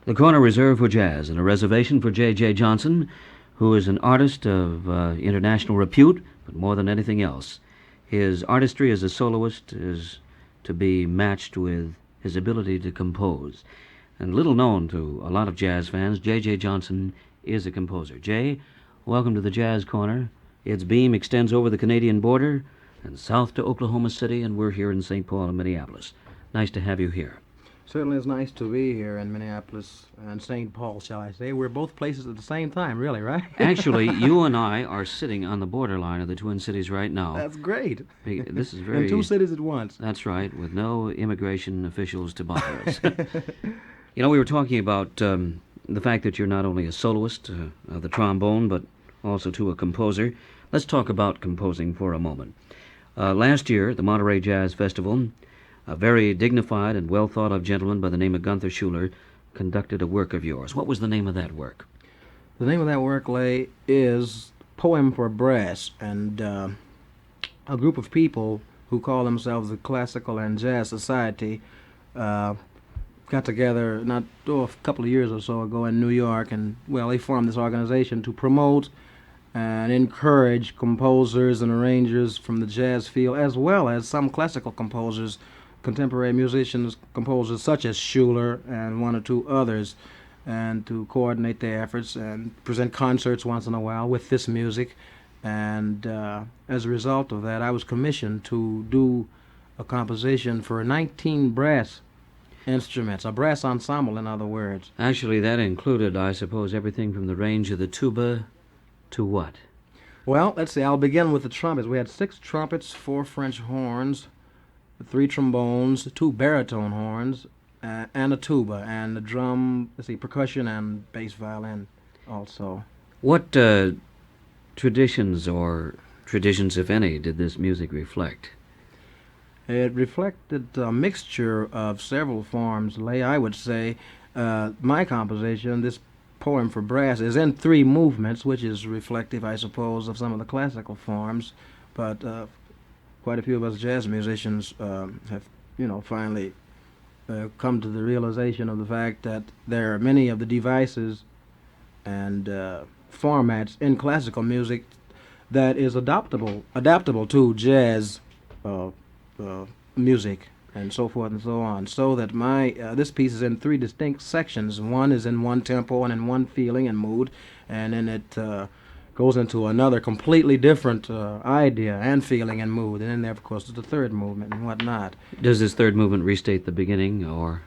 The corner reserved for jazz and a reservation for J.J. Johnson, who is an artist of international repute, but more than anything else. His artistry as a soloist is to be matched with his ability to compose. And little known to a lot of jazz fans, J.J. Johnson is a composer. Jay, welcome to the Jazz Corner. Its beam extends over the Canadian border and south to Oklahoma City, and we're here in St. Paul and Minneapolis. Nice to have you here. Certainly it's nice to be here in Minneapolis and St. Paul, shall I say. We're both places at the same time, really, right? Actually, you and I are sitting on the borderline of the Twin Cities right now. That's great. This is very... In two cities at once. That's right, with no immigration officials to bother us. You know, we were talking about the fact that you're not only a soloist of the trombone, but also, too, a composer. Let's talk about composing for a moment. Last year, at the Monterey Jazz Festival, a very dignified and well-thought-of gentleman by the name of Gunther Schuller conducted a work of yours. What was the name of that work? The name of that work, Leigh, is Poem for Brass, and a group of people who call themselves the Classical and Jazz Society got together a couple of years or so ago in New York, and, well, they formed this organization to promote and encourage composers and arrangers from the jazz field, as well as some classical composers, contemporary musicians, composers such as Schuller and one or two others, and to coordinate their efforts and present concerts once in a while with this music. And as a result of that, I was commissioned to do a composition for 19 brass instruments, a brass ensemble, in other words. Actually, that included, I suppose, everything from the range of the tuba to what? Well, let's see, I'll begin with the trumpets. We had 6 trumpets, 4 French horns, 3 trombones, 2 baritone horns, and a tuba, and the drum, percussion and bass violin also. What traditions, if any, did this music reflect? It reflected a mixture of several forms, Leigh. I would say my composition, this Poem for Brass, is in 3 movements, which is reflective, I suppose, of some of the classical forms, but quite a few of us jazz musicians have, finally come to the realization of the fact that there are many of the devices and formats in classical music that is adaptable to jazz music, and so forth and so on. So that this piece is in 3 distinct sections. One is in one tempo and in one feeling and mood, and then it goes into another completely different idea and feeling and mood, and then there, of course, is the third movement and whatnot. Does this third movement restate the beginning, or...?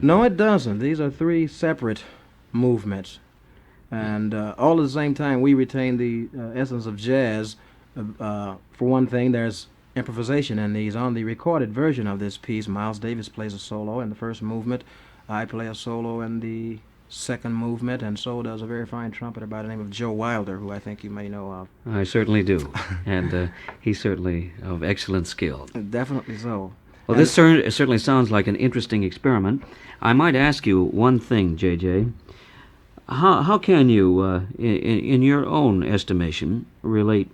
No, it doesn't. These are 3 separate movements, and all at the same time we retain the essence of jazz. For one thing, there's improvisation in these. On the recorded version of this piece, Miles Davis plays a solo in the first movement. I play a solo in the second movement, and so does a very fine trumpeter by the name of Joe Wilder, who I think you may know of. I certainly do, and he's certainly of excellent skill. Definitely so. Well, this certainly sounds like an interesting experiment. I might ask you one thing, J.J. How can you, in your own estimation, relate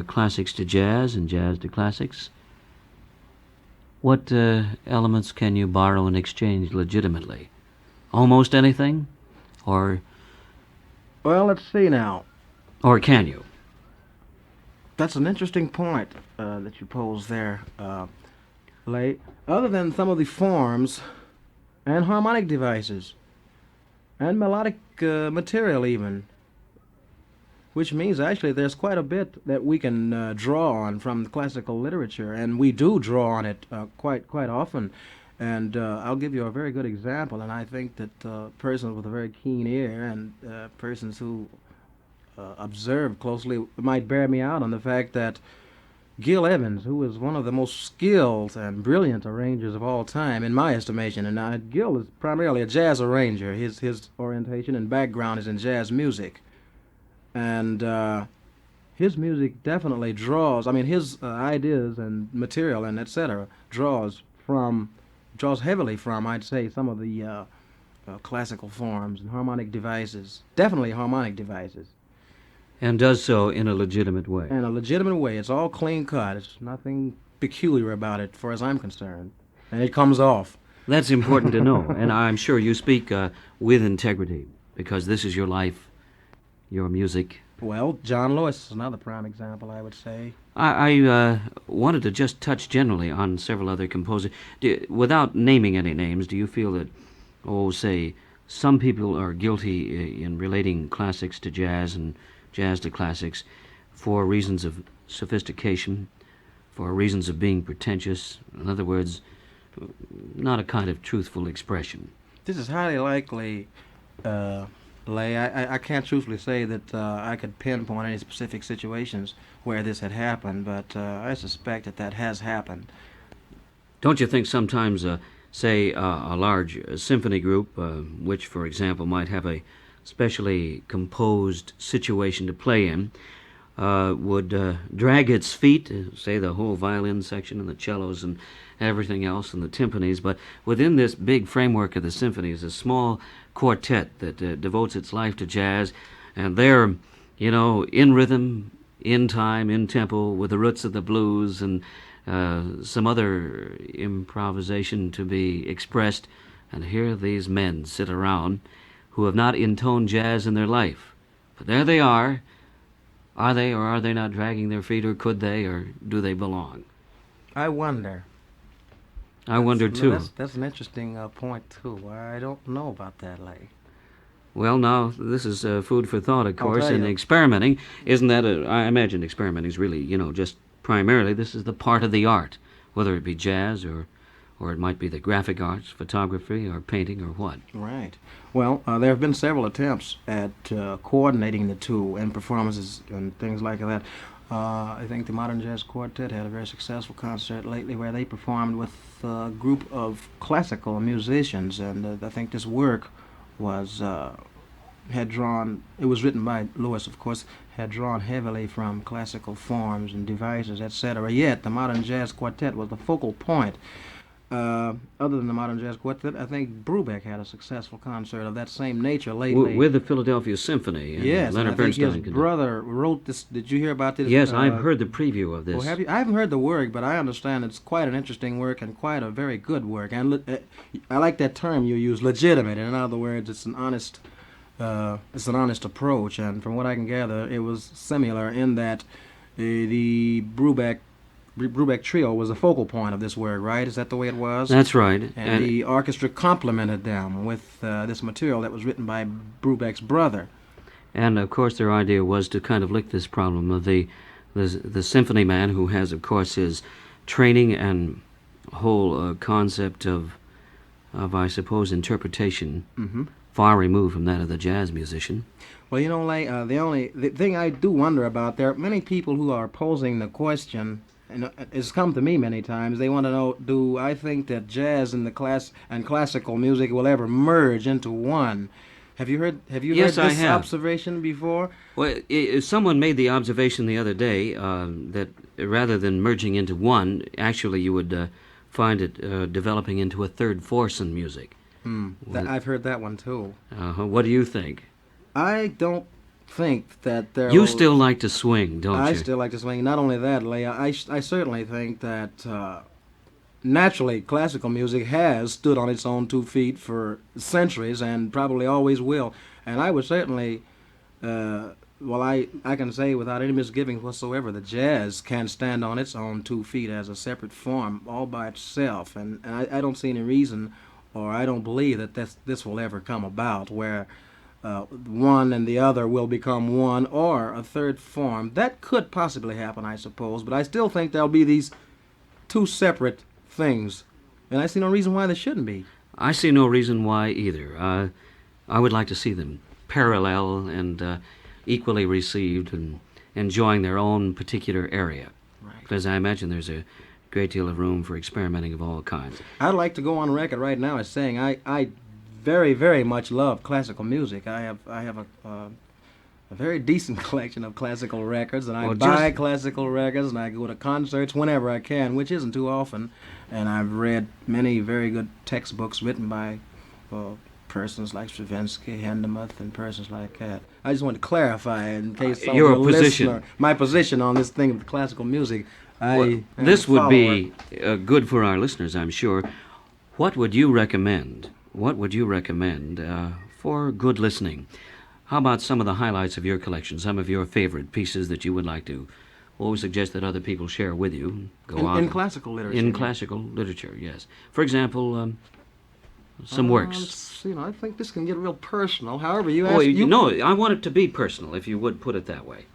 classics to jazz and jazz to classics? What elements can you borrow and exchange legitimately? Almost anything? Or... Well, let's see now. Or can you? That's an interesting point that you pose there, Leigh. Other than some of the forms and harmonic devices and melodic material even, which means actually there's quite a bit that we can draw on from the classical literature, and we do draw on it quite often. And I'll give you a very good example, and I think that persons with a very keen ear and persons who observe closely might bear me out on the fact that Gil Evans, who is one of the most skilled and brilliant arrangers of all time, in my estimation, and Gil is primarily a jazz arranger. His orientation and background is in jazz music. And his music definitely draws, his ideas and material and etc. draws heavily from, I'd say, some of the classical forms and harmonic devices. Definitely harmonic devices. And does so in a legitimate way. In a legitimate way. It's all clean cut. It's nothing peculiar about it, as far as I'm concerned. And it comes off. That's important to know, and I'm sure you speak with integrity, because this is your life, your music. Well, John Lewis is another prime example, I would say. I wanted to just touch generally on several other composers. Without naming any names, do you feel that, say, some people are guilty in relating classics to jazz and jazz to classics for reasons of sophistication, for reasons of being pretentious? In other words, not a kind of truthful expression. This is highly likely, Leigh. I can't truthfully say that I could pinpoint any specific situations where this had happened, but I suspect that has happened. Don't you think sometimes, say, a large symphony group, which, for example, might have a specially composed situation to play in, would drag its feet, say the whole violin section and the cellos and everything else and the timpanis, but within this big framework of the symphony is a small quartet that devotes its life to jazz, and they're, in rhythm, in time, in tempo, with the roots of the blues and some other improvisation to be expressed, and here these men sit around who have not intoned jazz in their life. But there they are. Are they or are they not dragging their feet, or could they, or do they belong? I wonder. I wonder too. That's an interesting point too. I don't know about that, Leigh. Well, now, this is food for thought, of course, tell and you. experimenting, isn't that, I imagine experimenting is really, just primarily, this is the part of the art, whether it be jazz or it might be the graphic arts, photography, or painting, or what. Right. Well, there have been several attempts at coordinating the two in performances and things like that. I think the Modern Jazz Quartet had a very successful concert lately where they performed with a group of classical musicians, and I think this work was had drawn. It was written by Lewis, of course, had drawn heavily from classical forms and devices, etc. Yet the Modern Jazz Quartet was the focal point. Other than the Modern Jazz Quartet, I think Brubeck had a successful concert of that same nature lately. With the Philadelphia Symphony. And Yes, and Leonard I think Bernstein. his brother wrote this. Did you hear about this? Yes, I've heard the preview of this. Well, have you? I haven't heard the work, but I understand it's quite an interesting work and quite a very good work. And I like that term you use, legitimate. In other words, it's an honest approach. And from what I can gather, it was similar in that the Brubeck Trio was the focal point of this work, right? Is that the way it was? That's right. And the orchestra complemented them with this material that was written by Brubeck's brother. And of course, their idea was to kind of lick this problem of the symphony man, who has, of course, his training and whole concept of I suppose, interpretation, far removed from that of the jazz musician. Well, Leigh, the thing I do wonder about, there are many people who are posing the question, and it's come to me many times. They want to know, do I think that jazz and classical music will ever merge into one? Have you heard Yes, this I have. observation before? Well, someone made the observation the other day that rather than merging into one, actually you would find it developing into a third force in music. I've heard that one too. What do you think? I don't think that there. You still like to swing, don't you? I still like to swing. Not only that, Leigh, I certainly think that naturally classical music has stood on its own 2 feet for centuries and probably always will. And I would certainly, I can say without any misgivings whatsoever that jazz can stand on its own 2 feet as a separate form all by itself. And I don't see any reason, or I don't believe that this will ever come about where one and the other will become one, or a third form. That could possibly happen, I suppose, but I still think there'll be these 2 separate things, and I see no reason why there shouldn't be. I see no reason why either. I would like to see them parallel and equally received and enjoying their own particular area. Right. Because I imagine there's a great deal of room for experimenting of all kinds. I'd like to go on record right now as saying I very, very much love classical music. I have a very decent collection of classical records, and I buy classical records, and I go to concerts whenever I can, which isn't too often. And I've read many very good textbooks written by persons like Stravinsky, Hindemith, and persons like that. I just want to clarify in case some your of the position. listener, my position on this thing of classical music. This would be good for our listeners, I'm sure. What would you recommend? What would you recommend for good listening? How about some of the highlights of your collection, some of your favorite pieces that you would like to always suggest that other people share with you? In classical literature. In classical literature, yes. For example, some works. I think this can get real personal. However, you ask... Oh, no, I want it to be personal, if you would put it that way.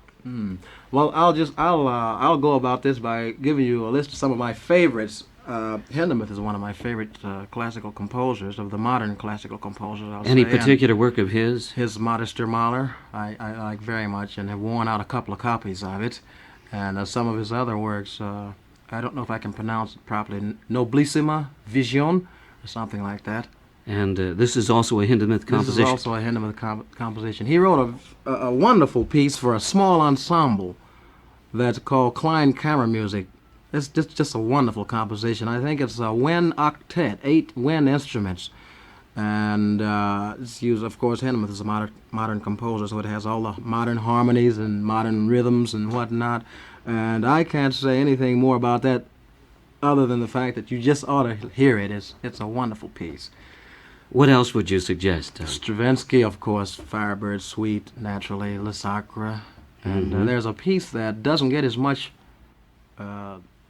Well, I'll go about this by giving you a list of some of my favorites. Hindemith is one of my favorite classical composers, of the modern classical composers, I'll Any say. particular work of his? His Modester Mahler, I like very much, and have worn out a couple of copies of it. And some of his other works, I don't know if I can pronounce it properly, Noblissima Vision, or something like that. And this is also a Hindemith composition? This is also a Hindemith composition. He wrote a wonderful piece for a small ensemble that's called Klein Kammermusik. It's just a wonderful composition. I think it's a wind octet, 8 wind instruments. And it's used, of course, Hindemith is a modern composer, so it has all the modern harmonies and modern rhythms and whatnot. And I can't say anything more about that other than the fact that you just ought to hear it. It's a wonderful piece. What else would you suggest? Stravinsky, of course, Firebird Suite, naturally, Le Sacre. And there's a piece that doesn't get as much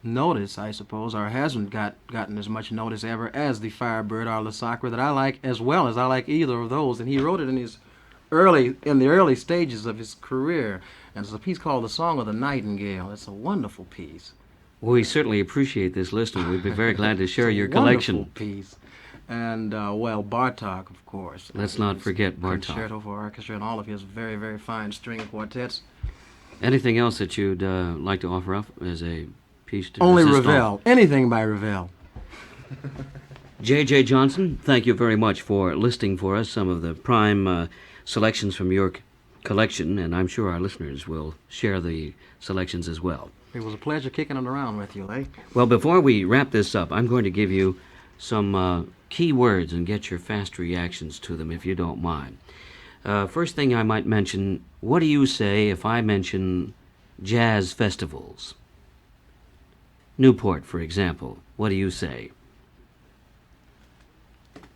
notice, I suppose, or hasn't gotten as much notice ever as the Firebird or Le Sacre, that I like as well as I like either of those. And he wrote it in the early stages of his career. And it's a piece called The Song of the Nightingale. It's a wonderful piece. We certainly appreciate this list, and we'd be very glad to share your collection. Wonderful piece. And, Bartók, of course. Let's not forget Bartók. Concerto for Orchestra and all of his very, very fine string quartets. Anything else that you'd like to offer up as a piece to Only resist Ravel. on? Anything by Ravel. J.J. Johnson, thank you very much for listing for us some of the prime selections from your collection, and I'm sure our listeners will share the selections as well. It was a pleasure kicking it around with you, Leigh. Well, before we wrap this up, I'm going to give you some key words and get your fast reactions to them, if you don't mind. First thing I might mention, what do you say if I mention jazz festivals? Newport, for example. What do you say?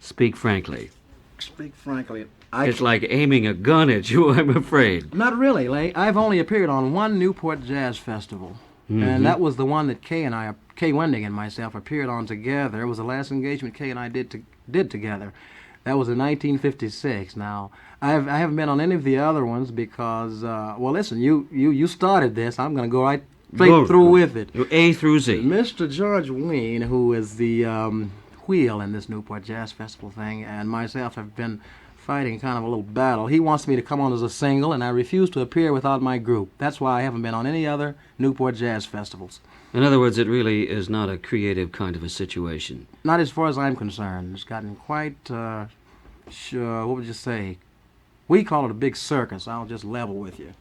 Speak frankly. Speak frankly. It's like aiming a gun at you, I'm afraid. Not really, Leigh. I've only appeared on one Newport Jazz Festival. And that was the one that Kay Wending and myself appeared on together. It was the last engagement Kay and I did together. That was in 1956. Now, I haven't been on any of the other ones because, well, listen, you started this. I'm going to go right straight through with it. A through Z. Mr. George Wein, who is the wheel in this Newport Jazz Festival thing, and myself have been fighting kind of a little battle. He wants me to come on as a single, and I refuse to appear without my group. That's why I haven't been on any other Newport Jazz Festivals. In other words, it really is not a creative kind of a situation. Not as far as I'm concerned. It's gotten quite, what would you say? We call it a big circus. I'll just level with you.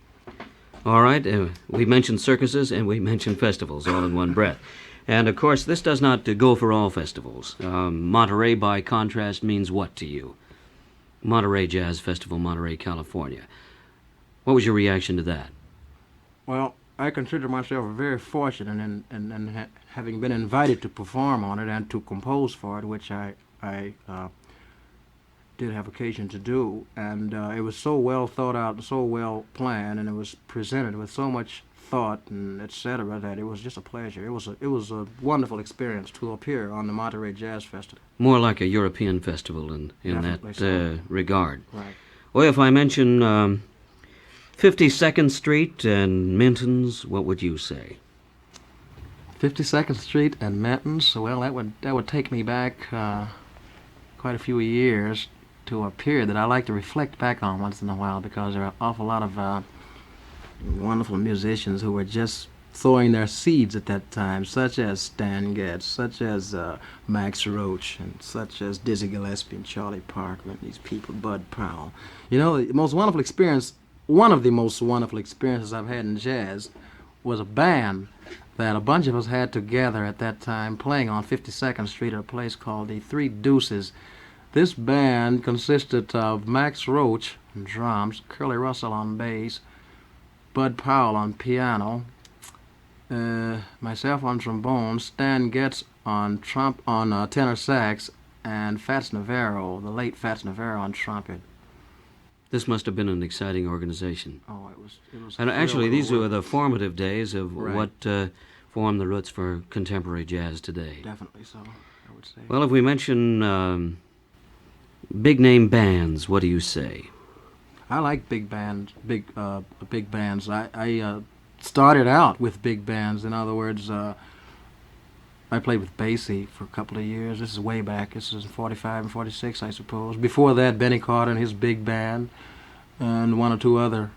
All right, we mentioned circuses and we mentioned festivals all in one breath. And, of course, this does not go for all festivals. Monterey, by contrast, means what to you? Monterey Jazz Festival, Monterey, California. What was your reaction to that? Well, I consider myself very fortunate in having been invited to perform on it and to compose for it, which I did have occasion to do. And it was so well thought out and so well planned, and it was presented with so much thought and etc. that it was just a pleasure. It was a wonderful experience to appear on the Monterey Jazz Festival. More like a European festival in that so. Regard. Right. Well, if I mention 52nd Street and Minton's, what would you say? 52nd Street and Minton's. Well, that would take me back quite a few years to a period that I like to reflect back on once in a while, because there are an awful lot of wonderful musicians who were just throwing their seeds at that time, such as Stan Getz, such as Max Roach, and such as Dizzy Gillespie and Charlie Parker and these people, Bud Powell. You know, the most wonderful experience, one of the most wonderful experiences I've had in jazz was a band that a bunch of us had together at that time playing on 52nd Street at a place called the Three Deuces. This band consisted of Max Roach on drums, Curly Russell on bass, Bud Powell on piano, myself on trombone, Stan Getz on tenor sax, and Fats Navarro, the late Fats Navarro on trumpet. This must have been an exciting organization. Oh, it was. And actually, these were were the formative days of Right. what formed the roots for contemporary jazz today. Definitely so, I would say. Well, if we mention big name bands, what do you say? I like big bands. I started out with big bands. In other words, I played with Basie for a couple of years. This is way back. This is in 45 and 46, I suppose. Before that, Benny Carter and his big band, and one or two other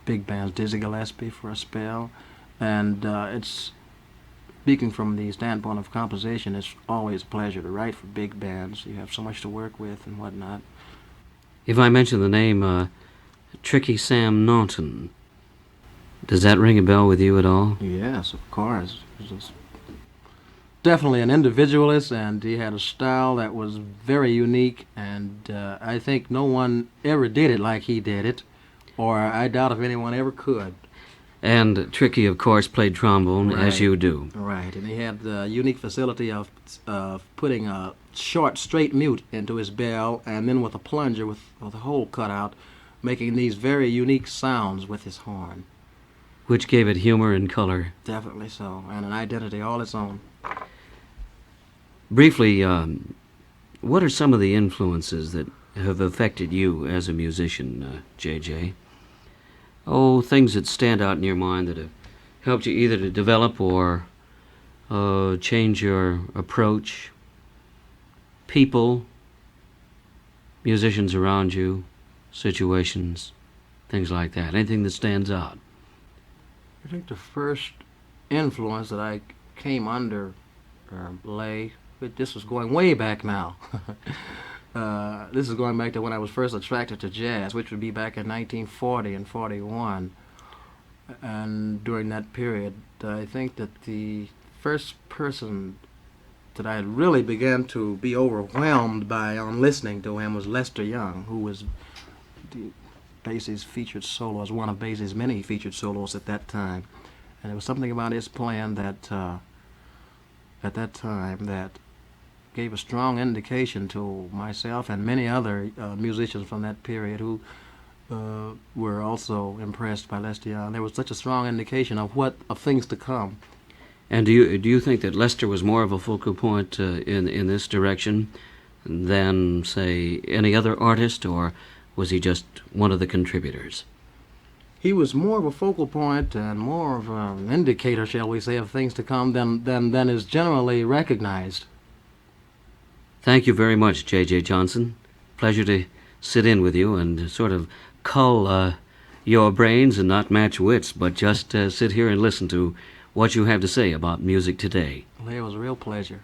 big bands, Dizzy Gillespie for a spell. And it's, speaking from the standpoint of composition, it's always a pleasure to write for big bands. You have so much to work with and whatnot. If I mention the name Tricky Sam Naughton, does that ring a bell with you at all? Yes, of course. He was definitely an individualist, and he had a style that was very unique, and I think no one ever did it like he did it, or I doubt if anyone ever could. And Tricky, of course, played trombone, as Right. you do. Right, and he had the unique facility of putting a short, straight mute into his bell, and then with a plunger with a hole cut out, making these very unique sounds with his horn. Which gave it humor and color. Definitely so, and an identity all its own. Briefly, what are some of the influences that have affected you as a musician, J.J.? Oh, things that stand out in your mind that have helped you either to develop or change your approach, people, musicians around you, situations, things like that. Anything that stands out? I think the first influence that I came under, Leigh, but this was going way back now. This is going back to when I was first attracted to jazz, which would be back in 1940 and 41. And during that period, I think that the first person that I really began to be overwhelmed by on listening to him was Lester Young, who was Basie's featured soloist, one of Basie's many featured soloists at that time. And there was something about his playing that, at that time, that gave a strong indication to myself and many other musicians from that period who were also impressed by Lester Young. There was such a strong indication of things to come. And do you think that Lester was more of a focal point in this direction than, say, any other artist, or was he just one of the contributors? He was more of a focal point and more of an indicator, shall we say, of things to come than is generally recognized. Thank you very much, J.J. Johnson. Pleasure to sit in with you and sort of cull your brains and not match wits, but just sit here and listen to what you have to say about music today. Well, it was a real pleasure.